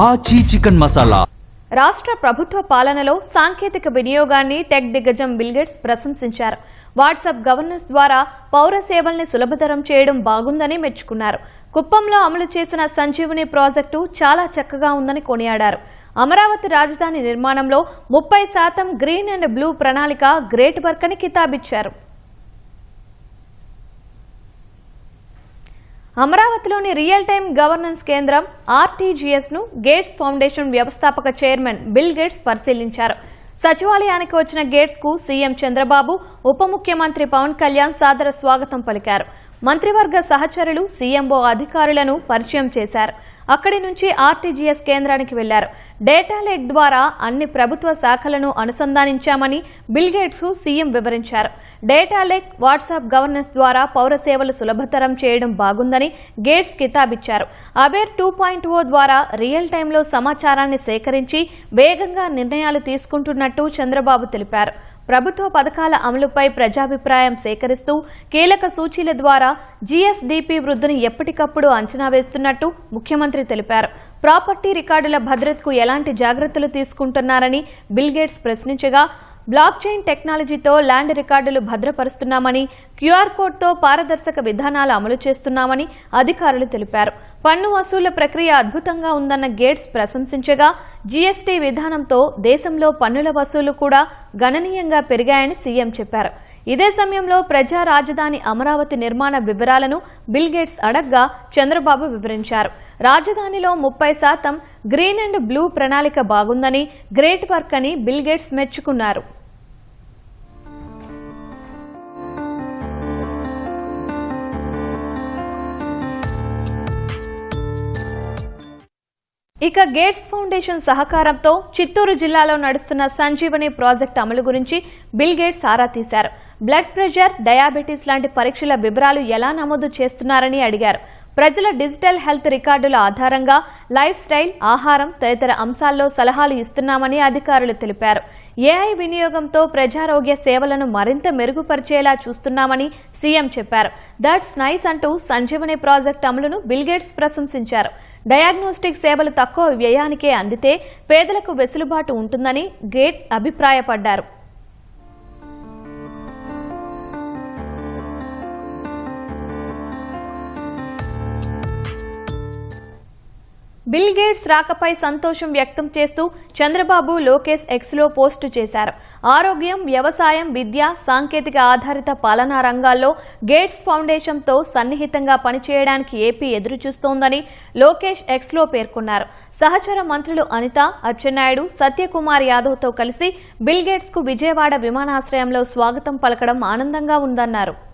ఆచి చికెన్ మసాలా. రాష్ట్ర ప్రభుత్వ పాలనలో సాంకేతిక వినియోగాన్ని టెక్ దిగ్గజం బిల్ గేట్స్ ప్రశంసించారు. వాట్సాప్ గవర్నెన్స్ ద్వారా పౌర సేవల్ని సులభతరం చేయడం బాగుందని మెచ్చుకున్నారు. కుప్పంలో అమలు చేసిన సంజీవని ప్రాజెక్టు చాలా చక్కగా ఉందని కొనియాడారు. అమరావతి రాజధాని నిర్మాణంలో 30% గ్రీన్ అండ్ బ్లూ ప్రణాళిక గ్రేట్ వర్క్ అని కితాబిచ్చారు. అమరావతిలోని రియల్ టైమ్ గవర్నెన్స్ కేంద్రం ఆర్టీజీఎస్ ను గేట్స్ ఫౌండేషన్ వ్యవస్థాపక చైర్మన్ బిల్ గేట్స్ పరిశీలించారు. సచివాలయానికి వచ్చిన గేట్స్ కు సీఎం చంద్రబాబు, ఉప ముఖ్యమంత్రి పవన్ కళ్యాణ్ సాదర స్వాగతం పలికారు. మంత్రివర్గ సహచరులు సీఎంఓ అధికారులను పరిచయం చేశారు. అక్కడి నుంచి ఆర్టీజీఎస్ కేంద్రానికి వెళ్లారు. డేటా లేక్ ద్వారా అన్ని ప్రభుత్వ శాఖలను అనుసంధానించామని బిల్ గేట్స్ సీఎం వివరించారు. డేటా లేక్, వాట్సాప్ గవర్నెన్స్ ద్వారా పౌర సేవలు సులభతరం చేయడం బాగుందని గేట్స్ కితాబిచ్చారు. అబేర్ 2.0 ద్వారా రియల్ టైంలో సమాచారాన్ని సేకరించి వేగంగా నిర్ణయాలు తీసుకుంటున్నట్టు చంద్రబాబు తెలిపారు. ప్రభుత్వ పథకాల అమలుపై ప్రజాభిప్రాయం సేకరిస్తూ కీలక సూచీల ద్వారా జీఎస్డీపీ వృద్ధిని ఎప్పటికప్పుడు అంచనా వేస్తున్నట్టు ముఖ్యమంత్రి తెలిపారు. ప్రాపర్టీ రికార్డుల భద్రతకు ఎలాంటి జాగ్రత్తలు తీసుకుంటున్నారని బిల్ గేట్స్ ప్రశ్నించగా, బ్లాక్ చైన్ టెక్నాలజీతో ల్యాండ్ రికార్డులు భద్రపరుస్తున్నామని, క్యూఆర్ కోడ్తో పారదర్శక విధానాలు అమలు చేస్తున్నామని అధికారులు తెలిపారు. పన్ను వసూళ్ల ప్రక్రియ అద్భుతంగా ఉందన్న గేట్స్ ప్రశంసించగా, జీఎస్టీ విధానంతో దేశంలో పన్నుల వసూలు కూడా గణనీయంగా పెరిగాయని సీఎం చెప్పారు. ఇదే సమయంలో ప్రజా రాజధాని అమరావతి నిర్మాణ వివరాలను బిల్ గేట్స్ అడగ్గా చంద్రబాబు వివరించారు. రాజధానిలో 30% గ్రీన్ అండ్ బ్లూ ప్రణాళిక బాగుందని, గ్రేట్ వర్క్ అని బిల్ గేట్స్ మెచ్చుకున్నారు. ఇక గేట్స్ ఫౌండేషన్ సహకారంతో చిత్తూరు జిల్లాలో నడుస్తున్న సంజీవని ప్రాజెక్టు అమలు గురించి బిల్ గేట్స్ ఆరా తీశారు. బ్లడ్ ప్రెషర్, డయాబెటీస్ లాంటి పరీక్షల వివరాలు ఎలా నమోదు చేస్తున్నారని అడిగారు. ప్రజల డిజిటల్ హెల్త్ రికార్డుల ఆధారంగా లైఫ్ స్టైల్, ఆహారం తదితర అంశాల్లో సలహాలు ఇస్తున్నామని అధికారులు తెలిపారు. ఏఐ వినియోగంతో ప్రజారోగ్య సేవలను మరింత మెరుగుపరిచేలా చూస్తున్నామని సీఎం చెప్పారు. దట్స్ నైస్ అంటూ సంజీవని ప్రాజెక్టు అమలును బిల్ గేట్స్ ప్రశంసించారు. డయాగ్నోస్టిక్ సేవలు తక్కువ వ్యయానికే అందితే పేదలకు వెసులుబాటు ఉంటుందని గేట్ అభిప్రాయపడ్డారు. బిల్ గేట్స్ రాకపై సంతోషం వ్యక్తం చేస్తూ చంద్రబాబు, లోకేష్ ఎక్స్లో పోస్టు చేశారు. ఆరోగ్యం, వ్యవసాయం, విద్య, సాంకేతిక ఆధారిత పాలనా రంగాల్లో గేట్స్ ఫౌండేషన్తో సన్నిహితంగా పనిచేయడానికి ఏపీ ఎదురుచూస్తోందని లోకేష్ ఎక్స్లో పేర్కొన్నారు. సహచర మంత్రులు అనిత, అచ్చెన్నాయుడు, సత్యకుమార్ యాదవ్తో కలిసి బిల్ గేట్స్కు విజయవాడ విమానాశ్రయంలో స్వాగతం పలకడం ఆనందంగా ఉందన్నారు.